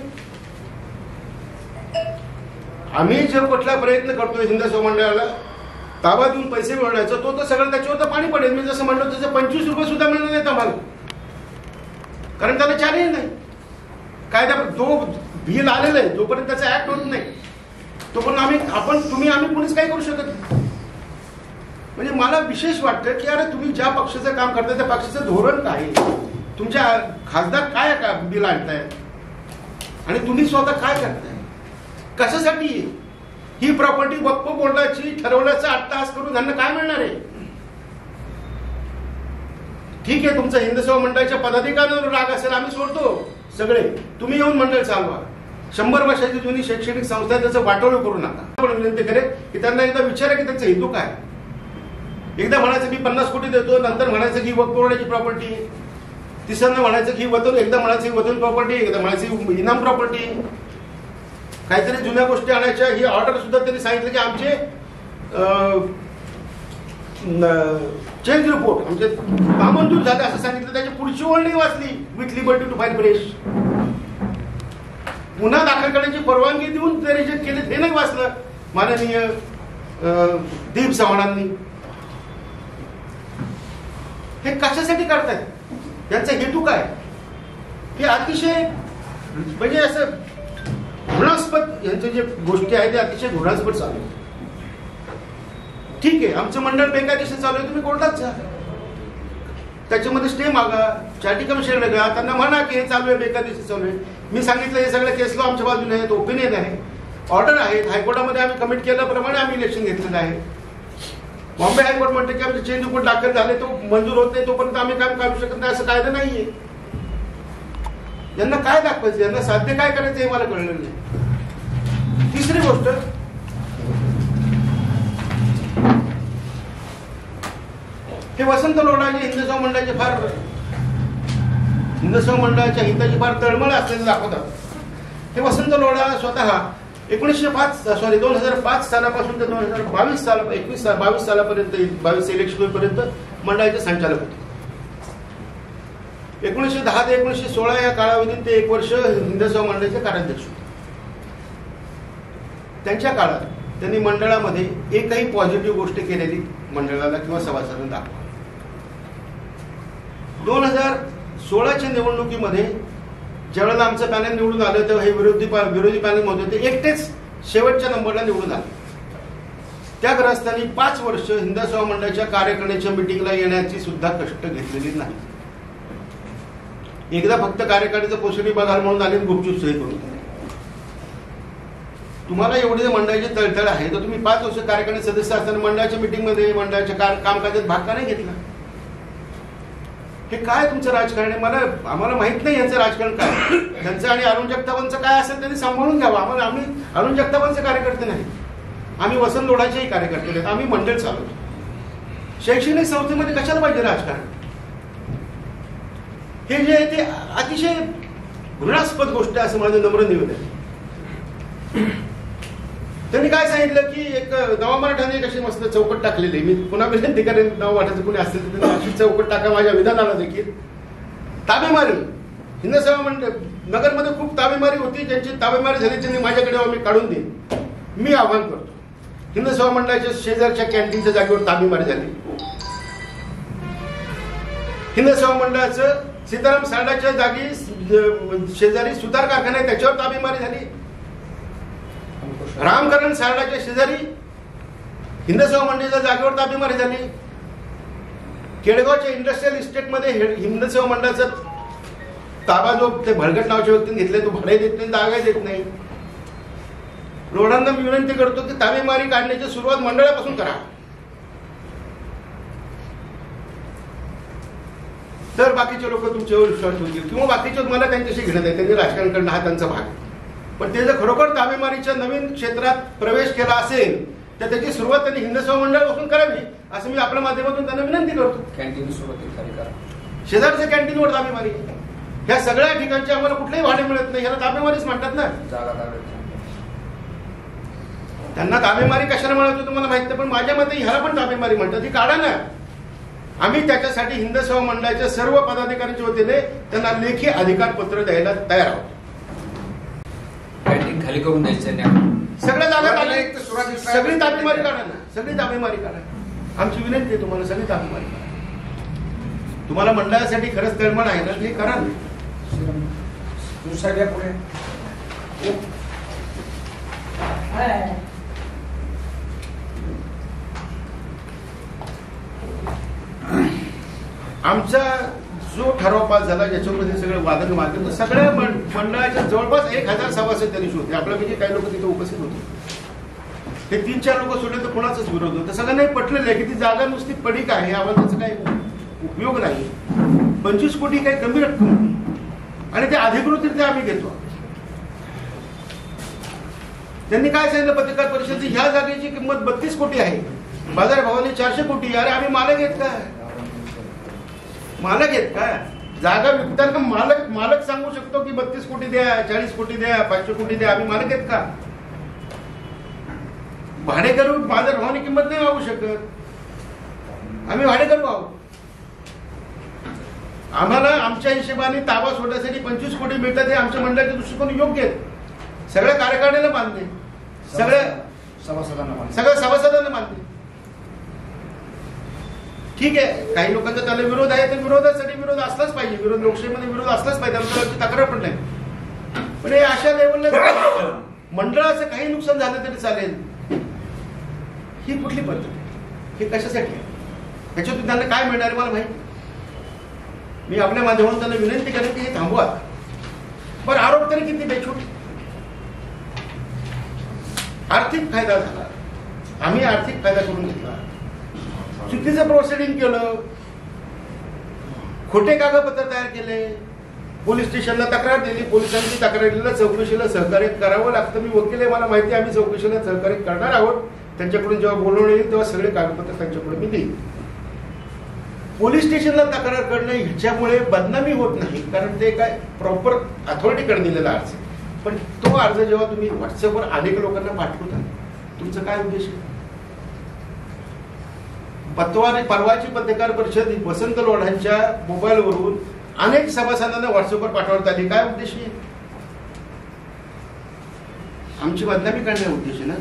आम्ही जर कुठला प्रयत्न करतोय हिंद सेवा मंडळाला ताबा देऊन पैसे मिळवण्याचा तो तर सगळं त्याच्यावर तर पाणी पडेल. मी जसं म्हणलं तसं 25 रुपये सुद्धा मिळणार नाहीत आम्हाला, कारण त्याला चॅलेंज नाही. कायदा तो बिल आलेला आहे जोपर्यंत त्याचा ऍक्ट होत नाही तोपर्यंत आम्ही कुणीच काही करू शकत नाही. म्हणजे मला विशेष वाटतं की अरे तुम्ही ज्या पक्षाचं काम करताय त्या पक्षाचं धोरण काय, तुमच्या खासदार काय बिल आणताय आणि तुम्ही स्वतः काय करताय, कशासाठी. ही प्रॉपर्टी वक्फ बोर्डाची ठरवण्याचा अट्टहास करून त्यांना काय मिळणार आहे. ठीक आहे, तुमचं हिंद सेवा मंडळाच्या पदाधिकाऱ्यांवर राग असेल, आम्ही सोडतो सगळे, तुम्ही येऊन मंडळ चालवा. 100 वर्षाची जुनी शैक्षणिक संस्था आहे, त्याचं वाटोळं करू नका. पण विनंती करेन की त्यांना एकदा विचारा की त्यांचा हेतू काय. एकदा म्हणायचं की 50 कोटी देतो, नंतर म्हणायचं की वक्फ बोर्डाची प्रॉपर्टी, तिसऱ्यांदा म्हणायचं की वतन, एकदा म्हणायचं की वतन प्रॉपर्टी, एकदा म्हणायचं इनाम प्रॉपर्टी, काहीतरी जुन्या गोष्टी आणायच्या. ही ऑर्डर सुद्धा त्यांनी सांगितलं की आमचे चेंज रिपोर्ट आमचे नामंजूर झाले असं सांगितलं. त्याची पुढची ओळ नाही वाचली. With liberty to file fresh, गुन्हा दाखल करण्याची परवानगी देऊन ते रिजेक्ट केले हे नाही वाचलं माननीय दीप चव्हाणांनी. हे कशासाठी करतायत, त्यांचा हेतू काय, हे अतिशय म्हणजे असं घृणास्पद. यांचे जे गोष्टी आहेत ते अतिशय घृणास्पद चालू आहे. ठीक आहे, आमचं मंडळ बेकायदेशीर चालू आहे, तुम्ही कोर्टात जा, त्याच्यामध्ये स्टे मागा, चार्टी कमिशन लगा, त्यांना म्हणा की हे चालू आहे, बेकायदेशीर चालू आहे. मी सांगितलं हे सगळं केस लॉ आमच्या बाजूने आहेत, ओपिनियन आहे, ऑर्डर आहेत. हायकोर्टामध्ये आम्ही कमिट केल्याप्रमाणे आम्ही इलेक्शन घेतलेलं आहे. बॉम्बे हायकोर्ट म्हणते की आमचे चेंज रिपोर्ट दाखल झाले, तो मंजूर होत नाही तोपर्यंत आम्ही काम काढू शकत नाही, असं कायदा नाहीये. यांना काय दाखवायचं, यांना साध्य काय करायचं हे मला कळलेलं नाही. तिसरी गोष्ट, हे वसंत लोढा जे हिंदू मंडळाचे फार हिंदू मंडळाच्या हिताची फार तळमळ असलेले दाखवतात. हे वसंत लोढा स्वतः 2005 सालापासून ते 2022 सालापर्यंत 22 इलेक्शन होईपर्यंत मंडळाचे संचालक होते. 1910 ते 1916 या कालावधीत ते 1 वर्ष हिंदू मंडळाचे कार्याध्यक्ष होते. त्यांच्या काळात त्यांनी मंडळामध्ये एकही पॉझिटिव्ह गोष्ट केलेली मंडळाला किंवा सभासदांना दाखवा. 2016च्या निवडणुकीमध्ये ज्यावेळेला आमचं पॅनल निवडून आलं तेव्हा हे विरोधी पॅनल होते, ते एकटेच शेवटच्या नंबरला निवडून आले. त्या ग्रस्तांनी 5 वर्ष हिंदू सभा मंडळाच्या कार्यकारिणीच्या मिटिंगला येण्याची सुद्धा कष्ट घेतलेली नाही. एकदा फक्त कार्यकारिणीचं पोषणी बघाल म्हणून आले, गुपचूप सही करून. तुम्हाला एवढे मंडळाची तळतळ आहे तर तुम्ही 5 वर्ष कार्यकारिणी सदस्य असताना मंडळाच्या मिटिंगमध्ये मंडळाच्या कामकाजात भाग का नाही घेतला. हे काय तुमचं राजकारण आहे, आम्हाला माहित नाही यांचं राजकारण काय. त्यांचं आणि अरुण जगतापांचं काय असेल त्यांनी सांभाळून घ्यावं. आम्ही अरुण जगतापांचे कार्यकर्ते नाही, आम्ही वसंत लोढाचेही कार्यकर्ते आहेत. आम्ही मंडळ चालवतो. शैक्षणिक संस्थेमध्ये कशाला पाहिजे राजकारण. हे जे आहे ते अतिशय घृणास्पद गोष्ट आहे असं माझं नम्र निवेदन आहे. त्यांनी काय सांगितलं की एक नवा मराठाने कशी मस्त चौकट टाकलेली. मी पुन्हा विनंती करेन, नवा मराठाचं कोणी असेल तर त्यांनी अशी चौकट टाका माझ्या विधानाला देखील. ताबेमारी हिंदू सभा मंडळ नगरमध्ये खूप ताबेमारी होती, ज्यांची ताबेमारी झाली त्यांनी माझ्याकडे मी काढून देईन. मी आवाहन करतो, हिंदू सभा मंडळाच्या शेजारच्या कॅन्टीनच्या जागेवर ताबेमारी झाली. हिंदू सभा मंडळाचं सीताराम सारडाच्या जागी शेजारी सुतार कारखाना आहे त्याच्यावर ताबेमारी झाली. रामकरण सारडाच्या शेजारी हिंदू सभा मंडळाच्या जागेवर ताबेमारी झाली. केळगावच्या इंडस्ट्रियल इस्टेटमध्ये हिंदू सभा मंडळाचा ताबा जो ते भडगट नावाच्या व्यक्तीने घेतले तो भाडे देत नाही, जागा देत नाही. लोढांना मी विनंती करतो की ताबेमारी काढण्याची सुरुवात मंडळापासून करा. तर बाकीचे लोक तुमच्यावर विश्वास ठेवतील किंवा बाकीचे मला त्यांच्याशी घेण्यात आहे, त्यांनी राजकारण करणं हा त्यांचा भाग. पण ते जर खरोखर ताबेमारीच्या नवीन क्षेत्रात प्रवेश केला असेल तर त्याची सुरुवात त्यांनी हिंदू सभा मंडळापासून करावी असं मी आपल्या माध्यमातून त्यांना विनंती करतो. कॅन्टीन सुरुवात शेजारच्या कॅन्टीनवर ताबेमारी, ह्या सगळ्या ठिकाणची आम्हाला कुठलेही भाडे मिळत नाही, ह्याला ताबेमारीच म्हणतात ना. त्यांना ताबेमारी कशाला म्हणतो तुम्हाला माहित नाही, पण माझ्या मते ह्याला पण ताबेमारी म्हणतात. ही काढा ना. आम्ही त्याच्यासाठी हिंदू सभा मंडळाच्या सर्व पदाधिकाऱ्यांच्या वतीने त्यांना लेखी अधिकार पत्र द्यायला तयार आहोत. कॅन्टीन खाली करून द्यायचं, सगळ्या जागा सगळी ताबेमारी काढा ना, सगळी ताबेमारी काढा. आमची विनंती आहे तुम्हाला, सगळी ताबेमारी काढा. तुम्हाला मंडळासाठी खरंच तळमळ आहे ना, हे करा. दुसऱ्या पुढे आमचा जो ठराव पास झाला ज्याच्यामध्ये सगळे वादन मार्ग सगळ्या मंडळाच्या जवळपास 1000 सभासद त्या दिवशी होते. आपल्यापैकी काही लोक तिथे उपस्थित होते. हे 3-4 लोक सोडले तर कोणाचाच विरोध होता. सगळ्यांनाही पटलेलं आहे की ती जागा नुसती पडीक आहे, आम्हाला त्याचा काही उपयोग नाही. 25 कोटी काही कमी रक्कम आणि ते अधिकृतरित्या आम्ही घेतो. त्यांनी काय सांगितलं पत्रकार परिषदेची, ह्या जागेची किंमत 32 कोटी आहे, बाजार भावाने 400 कोटी. अरे आम्ही मालक आहेत का? मालक आहेत का? जागा विकताना मालक सांगू शकतो की 32 कोटी द्या, 40 कोटी द्या, 500 कोटी द्या. आम्ही मालक आहेत का? भाडेकरू बाजार भावाने किंमत नाही वागू शकत. आम्ही भाडेकरू आहोत. आम्हाला आमच्या हिशोबाने ताबा सोडण्यासाठी 25 कोटी मिळतात, हे आमच्या मंडळाच्या दृष्टिकोन योग्य आहेत. सगळ्या कार्यकारिणीला मानले, सगळ्या सभासदांना मानले. ठीक आहे, काही लोकांचा त्याला विरोध आहे, तर विरोधासाठी विरोध असलाच पाहिजे. विरोध लोकशाहीमध्ये विरोध असलाच पाहिजे, त्याची तक्रार पण नाही. पण हे अशा लेवलला मंडळाचं काही नुकसान झालं तरी चालेल, ही कुठली पद्धत? हे कशासाठी? ह्याच्यातून त्यांना काय मिळणार मला माहिती. मी आपल्या माध्यमातून त्यांना विनंती करेन की हे थांबवा. पण आरोप तरी किती बेछूट. आर्थिक फायदा झाला, आम्ही आर्थिक फायदा करून घेतला, चुकीचं प्रोसिडिंग केलं, खोटे कागदपत्र तयार केले, पोलीस स्टेशनला तक्रार दिली, पोलिसांची तक्रार दिली, चौकशीला सहकार्य करावं लागतं. मी वकील आहे, मला माहिती आहे, आम्ही चौकशीला सहकार्य करणार आहोत. त्यांच्याकडून जेव्हा बोलवणं येईल तेव्हा सगळे कागदपत्र त्यांच्याकडे मी देईन. पोलीस स्टेशनला तक्रार करणं ह्याच्यामुळे बदनामी होत नाही, कारण ते काय प्रॉपर अथॉरिटीकडे दिलेला अर्ज. पण तो अर्ज जेव्हा तुम्ही व्हॉट्सअपवर अनेक लोकांना पाठवता, तुमचं काय उद्देश आहे? परवाची पत्रकार परिषद वसंत लोढांच्या मोबाईलवरून अनेक सभासदांना व्हॉट्सअपवर पाठवण्यात आली. काय उद्देश आहे? आमची बदनामी करण्या उद्देश ना.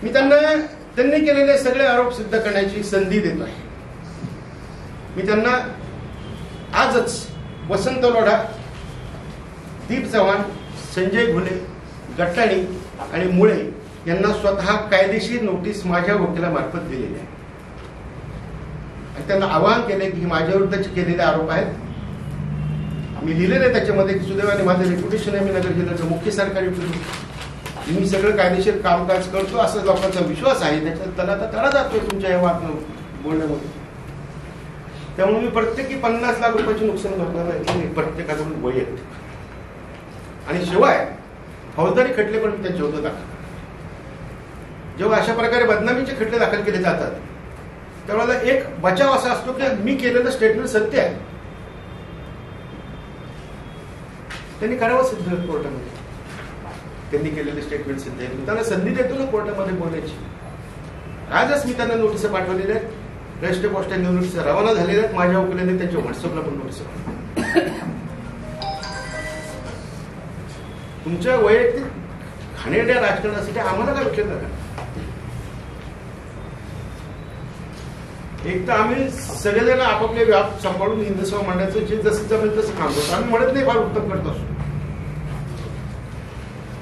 मी त्यांनी केलेले सगळे आरोप सिद्ध करण्याची संधी देत आहे. मी त्यांना आजच वसंत लोढा, दीप चव्हाण, संजय घुले, गट्टाणी आणि मुळे यांना स्वतः कायदेशीर नोटीस माझ्या वकिलामार्फत दिलेली आहे. आणि त्यांना आवाहन केले की माझ्या विरुद्धचे केलेले आरोप आहेत. मी लिहिलेले त्याच्यामध्ये की सुदैवाने माझं रेप्युटेशन आहे, मी नगर जिल्ह्याचा मुख्य सरकारी वकील, मी सगळं कायदेशीर कामकाज करतो असा लोकांचा विश्वास आहे. त्याच्यात त्याला आता तडा जातोय तुमच्या या बोलण्यामध्ये. त्यामुळे मी प्रत्येकी 50 लाख रुपयाची नुकसान भरणार नाही, प्रत्येकाकडून वैयक्तिक. आणि शिवाय फौजदारी खटले पण त्यांच्या विरोधात दाखल. जेव्हा अशा प्रकारे बदनामीचे खटले दाखल केले जातात त्यावेळेला एक बचाव असा असतो की मी केलेलं स्टेटमेंट सत्य आहे, त्यांनी करावं सिद्ध कोर्टामध्ये. त्यांनी केलेले स्टेटमेंट सिद्ध आहे, त्यांना संधी देतो ना कोर्टामध्ये बोलायची. आजच मी त्यांना नोटीस पाठवलेल्या आहेत, राष्ट्रीय पोस्टाने नोटीस रवाना झालेल्या आहेत. माझ्या वकिलांनी त्यांच्या व्हॉट्सअपला पण नोटीस. तुमच्या वैयक्तिक घाणेरड्या राजकारणासाठी आम्हाला काय विचार नका. एक तर आम्ही सगळेजण आपापले व्याप सांभाळून हिंदू सभा मंडळाचं जे जसं जमेल तसं काम करतो. आम्ही म्हणत नाही फार उत्तम करत असतो,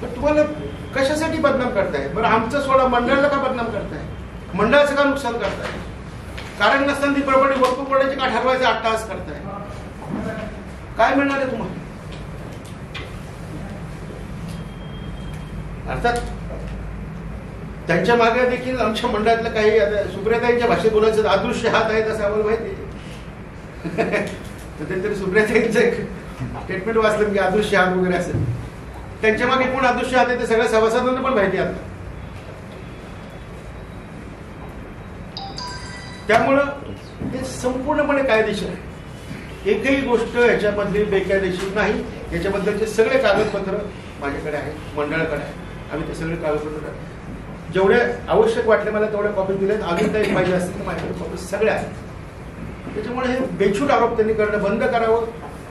पण तुम्हाला कशासाठी बदनाम करताय? बरं आमचं सोडा, मंडळाला का बदनाम करताय? मंडळाचं का नुकसान करताय? कारण नसताना ती प्रॉपर्टी वस्तू पडायची का ठरवायचं 8 तास करताय? काय मिळणार आहे तुम्हाला? अर्थात त्यांच्या मागे देखील आमच्या मंडळातलं काही, आता सुप्रियाताईंच्या भाषेत बोलायचं अदृश्य हात आहेत असं आम्हाला माहिती आहे. तर तरी सुप्रियाताईंचं एक स्टेटमेंट वाचलं की अदृश्य हात वगैरे असेल. त्यांच्या मागे कोण अदृश्य हात आहे ते सगळ्या सभासदांना पण माहिती आहे. त्यामुळं हे संपूर्णपणे कायदेशीर आहे. एकही गोष्ट याच्यामधली बेकायदेशीर नाही. याच्याबद्दलचे सगळे कागदपत्र माझ्याकडे आहेत, मंडळाकडे आहे. आम्ही ते सगळे कागदपत्र जेवढे आवश्यक वाटले मला तेवढ्या कॉपी दिल्यात. अजून काही पाहिजे असतील तर माझ्याकडे कॉपी सगळ्या आहेत. त्याच्यामुळे हे बेछूट आरोप त्यांनी करणं बंद करावं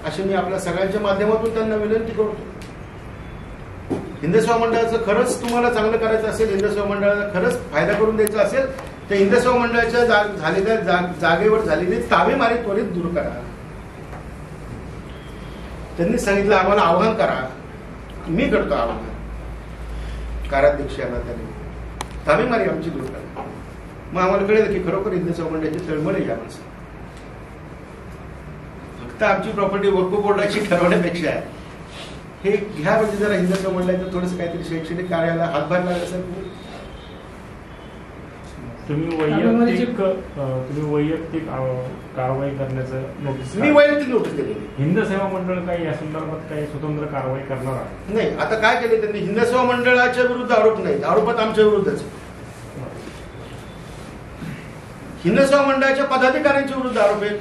अशी मी आपल्या सगळ्यांच्या माध्यमातून त्यांना विनंती करतो. हिंदू सभा मंडळाचं खरंच तुम्हाला चांगलं करायचं असेल, हिंदू सभा मंडळाला खरंच फायदा करून द्यायचा असेल तर हिंदू सभा मंडळाच्या झालेल्या जागेवर झालेली ताबेमारी त्वरित दूर करा. त्यांनी सांगितलं आम्हाला आवाहन करा, मी करतो आवाहन. काराध्यक्ष यांना त्यांनी ताबेमारी आमची दूर करा. मग आम्हाला कळेल की खरोखर हिंदू सभा मंडळाची तळमळ आहे या माणसाला. फक्त आमची प्रॉपर्टी वक्फ बोर्डाची ठरवण्यापेक्षा हे घ्या, म्हणजे जरा हिंदू सभा मंडळाचं थोडंसं काहीतरी शैक्षणिक कार्याला हातभार लागल्यासारखं. तुम्ही वैयक्तिक कारवाई करण्याचं नोटीस मी वैयक्तिक नोटीस दिली. हिंद सेवा मंडळ काही या संदर्भात काही स्वतंत्र कारवाई करणार आहे? नाही, आता काय केले त्यांनी, हिंद सेवा मंडळाच्या विरुद्ध आरोप नाहीत, आरोपात आमच्या विरुद्धच. हिंद सेवा मंडळाच्या पदाधिकाऱ्यांच्या विरुद्ध आरोप आहेत,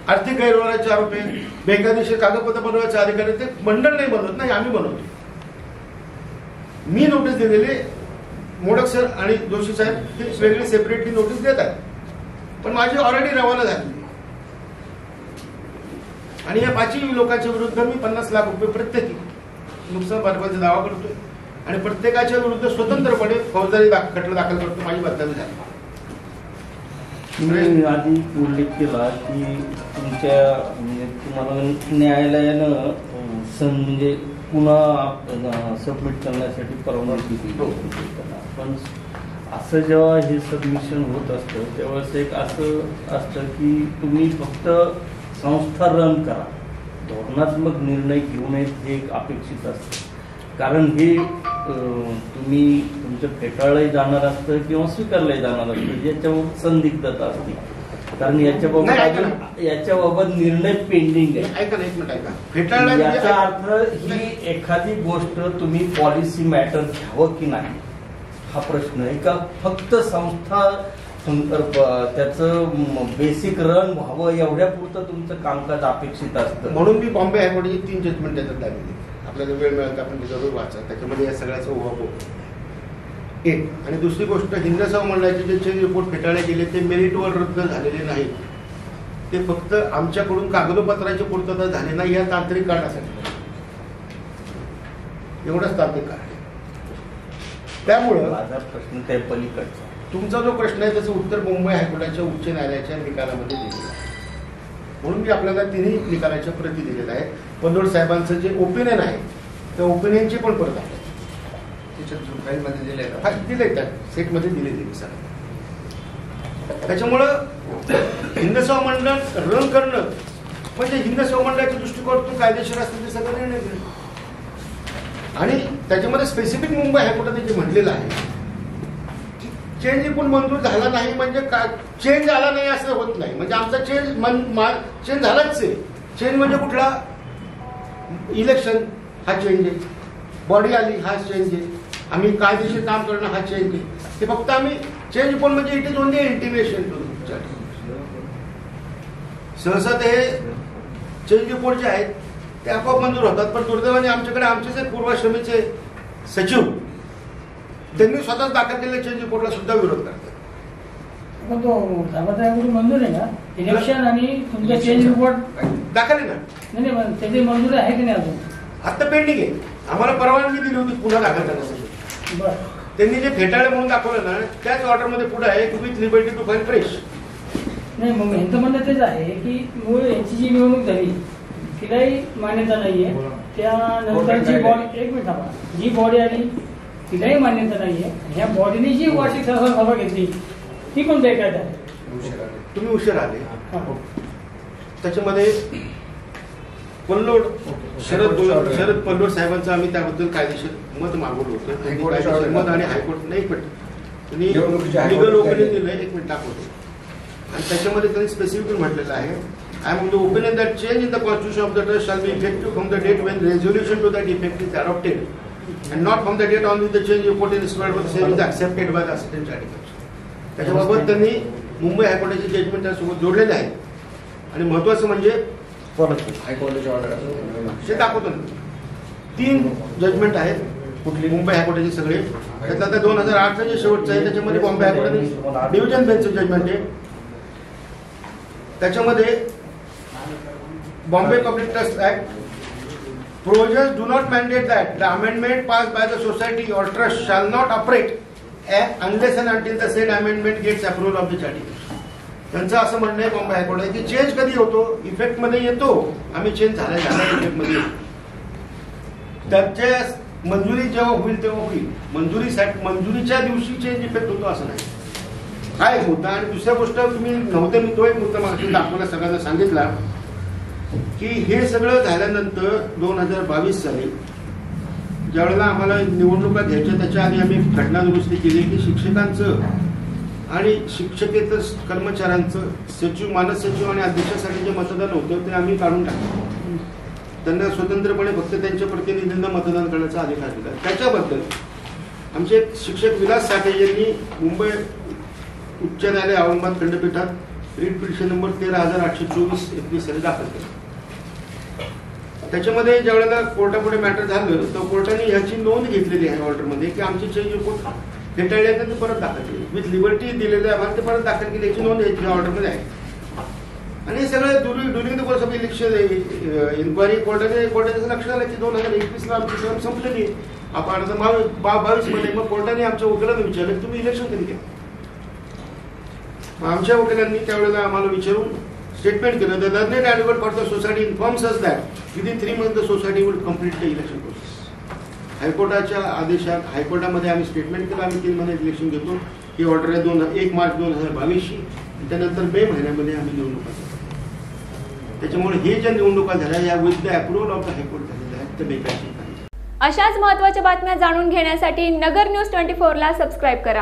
आर्थिक गैरव्यवहाराचे आरोप आहेत, बेकायदेशीर कागदपत्र बनवायचे अधिकारी. ते मंडळ नाही बनवत, नाही आम्ही बनवतो. मी नोटीस दिलेले मोडक सर आणि जोशी साहेब ते वेगळी सेपरेटली नोटीस देत आहेत, पण माझी ऑलरेडी रवाना झाली. आणि या 5 लोकांच्या विरुद्ध मी 50 लाख रुपये प्रत्येकी नुकसान भरपाईचा दावा करतोय आणि प्रत्येकाच्या विरुद्ध स्वतंत्रपणे फौजदारी खटला दाखल करतो. माझी बदनामी झाली. तुम्ही आधी उल्लेख केला की तुम्हाला न्यायालयानं म्हणजे पुन्हा सबमिट करण्यासाठी परवानगी दिली. पण असं जेव्हा हे सबमिशन होत असतं त्यावेळेस एक असं असतं की तुम्ही फक्त संस्था रन करा, धोरणात्मक निर्णय घेऊ नयेत हे एक अपेक्षित असतं. कारण हे तुम्ही तुमचं फेटाळलंही जाणार असतं किंवा स्वीकारलंही जाणार असतं, याच्यावर संदिग्धता असते. कारण याच्याबाबत निर्णय पेंडिंग आहे. ऐका ना, एक मिनिट ऐका. फेटाळला याचा अर्थ ही एखादी गोष्ट तुम्ही पॉलिसी मॅटर घ्यावं की नाही हा प्रश्न आहे का फक्त संस्था त्याचं बेसिक रन व्हावं एवढ्या पुरतं तुमचं कामकाज अपेक्षित असतं. म्हणून मी बॉम्बे हायकोर्टाची 3 जजमेंट त्याच्यात लागलेली. आपल्याला वेळ मिळाला तर आपण जरूर वाचा, त्याच्यामध्ये या सगळ्याचा उहापोह. एक आणि दुसरी गोष्ट, हिंद सेवा मंडळाचे जे चेंज रिपोर्ट फेटाळले गेले ते मेरिटवर रद्द झालेले नाहीत, ते फक्त आमच्याकडून कागदोपत्राची पूर्तता झाली नाही या तांत्रिक कारणासाठी, एवढाच तांत्रिक कारण. त्यामुळं माझा प्रश्न त्या पलीकडचा तुमचा जो प्रश्न आहे त्याचं उत्तर मुंबई हायकोर्टाच्या उच्च न्यायालयाच्या निकालामध्ये दिलेलं आहे. म्हणून मी आपल्याला 3 निकालाच्या प्रती दिलेल्या आहेत. पनोड साहेबांचं जे ओपिनियन आहे त्या ओपिनियनची पण परत आहे दिले, त्या सेटमध्ये दिलेली सर. त्याच्यामुळं हिंद सेवा मंडळ रन करणं म्हणजे हिंद सेवा मंडळाच्या दृष्टिकोनातून कायदेशीर असतं ते सगळं निर्णय घेणं. आणि त्याच्यामध्ये स्पेसिफिक मुंबई हायकोर्टाने जे म्हटलेलं आहे की चेंज पण मंजूर झाला नाही म्हणजे चेंज आला नाही असं होत नाही. म्हणजे आमचा चेंज झालाच आहे. चेंज म्हणजे कुठला, इलेक्शन हा चेंज आहे, बॉडी आली हा चेंज आहे, आम्ही कायदेशीर काम करणं हा चेंज आहे. ते फक्त आम्ही चेंज पण म्हणजे it is only intimation to. सहसा ते चेंज रिपोर्ट जे आहेत ते आपोआप मंजूर होतात. पण दुर्दैवाने आमच्याकडे आमचे जे पूर्वाश्रमीचे सचिव त्यांनी स्वतःच दाखल केलेल्या चेंज रिपोर्टला सुद्धा विरोध करतात. पण तो मंजूर आहे ना इलेक्शन आणि तुमचा चेंज रिपोर्ट दाखल आहे ना? नाही पण त्याची मंजुरी आहे की नाही अजून? आता पेंडिंग आहे. आम्हाला परवानगी दिली होती पुन्हा दाखल करण्यासाठी. बरं, त्यांनी जे फेटाळे म्हणून दाखवलं ना त्याच ऑर्डरमध्ये पुढे आहे की with liberty to file fresh. नाही मग यांचं म्हणणं तेच आहे की यांची जी निवडणूक झाली तिलाही मान्यता नाहीये. त्यानंतरची बॉडी, एक मिनिट थांबा, जी बॉडी आली तिलाही मान्यता नाहीये. ह्या बॉडीने जी वार्षिक सभा घेतली ती पण बेकायदा आहे. तुम्ही उशीर आले. त्याच्यामध्ये पल्लोड शरद पल्लोड साहेबांचं आम्ही त्याबद्दल कायदेशीर मत मागवलं होतं. मत आणि हायकोर्ट नाही त्यांनी लिगल ओपिनियन दिलंय. एक मिनिट दाखवतो. आणि त्याच्यामध्ये त्यांनी स्पेसिफिकली म्हटलेलं आहे, I am the opinion that change in the constitution of the trust shall be effective from the date when resolution to that effect is adopted and not from the date on which the change report is issued but the same is accepted by the assistant articles. त्याच्याबाबत त्यांनी Mumbai हायकोर्टाचे judgement त्यासोबत जोडलेले आहे. आणि महत्वाचं म्हणजे हायकोर्टाचे order ते दाखवतो ना 3 जजमेंट आहेत कुठली मुंबई हायकोर्टाचे सगळे. त्यातलं आता 2008चं जे शेवटचं आहे त्याच्यामध्ये बॉम्बे हायकोर्टाने डिव्हिजन बेंचचं जजमेंट आहे. त्याच्यामध्ये Bombay public trust act provisions do not mandate that the amendment passed by the society or trust shall not operate unless and until the said amendment gets approval of the charity. त्यांचं असं म्हणणं आहे Bombay high court की change कधी होतो, effect मध्ये येतो. आम्ही चेंज झाला इफेक्ट मध्ये त्याच्या मंजुरी जेव्हा होईल तेव्हा होईल. मंजुरीच्या दिवशी चेंज इफेक्ट होतो असं नाही. हा एक मुद्दा. आणि दुसऱ्या गोष्ट तुम्ही नव्हते मी तो एक मुद्दा मागच्या दाखवला सगळ्यांना सांगितला की हे सगळं झाल्यानंतर 2022 साली ज्यावेळेला आम्हाला निवडणुका घ्यायच्या त्याच्या आधी आम्ही घटना दुरुस्ती केली की शिक्षकांचं आणि शिक्षकेतर कर्मचाऱ्यांचं सचिव, मानस सचिव आणि अध्यक्षासाठी जे मतदान होतं ते आम्ही काढून टाकलं. त्यांना स्वतंत्रपणे फक्त त्यांच्या प्रतिनिधींना मतदान करण्याचा अधिकार दिला. त्याच्याबद्दल आमचे शिक्षक विलास साठे यांनी मुंबई उच्च न्यायालय औरंगाबाद खंडपीठात रिट पिटिशन नंबर 13,824/21 साली दाखल केलं. त्याच्यामध्ये ज्या वेळेला कोर्टापुढे मॅटर झालं तर कोर्टाने ह्याची नोंद घेतलेली आहे ऑर्डरमध्ये की आमची चेंज रिपोर्ट फेटाळल्यानंतर परत दाखल केली, विथ लिबर्टी दिलेलं आहे आम्हाला, ते परत दाखल केली याची नोंद याची ऑर्डरमध्ये आहे. आणि हे सगळं during the course of election inquiry कोर्टाचं लक्ष आलं की 2021ला आमची टर्म संपलेली, आपण आता 22 मध्ये. मग कोर्टाने आमच्या वकिलांना विचारलं की तुम्ही इलेक्शन कधी केलं. आमच्या वकिलांनी त्यावेळेला आम्हाला विचारून स्टेटमेंट केलं, the learned advocate for the society informs us that within 3 months the society would complete the election process. हायकोर्टाच्या आदेशात हायकोर्टामध्ये आम्ही स्टेटमेंट केलं, आम्ही 3 महिन्यात इलेक्शन घेतो. ही ऑर्डर आहे 1 मार्च 2022ची. त्यानंतर मे महिन्यामध्ये आम्ही निवडणुका घेतो. त्याच्यामुळे हे ज्या निवडणुका झाल्या या with the approval of the high court झालेल्या आहेत त्या बेकायदेशीर. अशाच महत्त्वाच्या बातम्या जाणून घेण्यासाठी नगर न्यूज 24 ला सबस्क्राईब करा.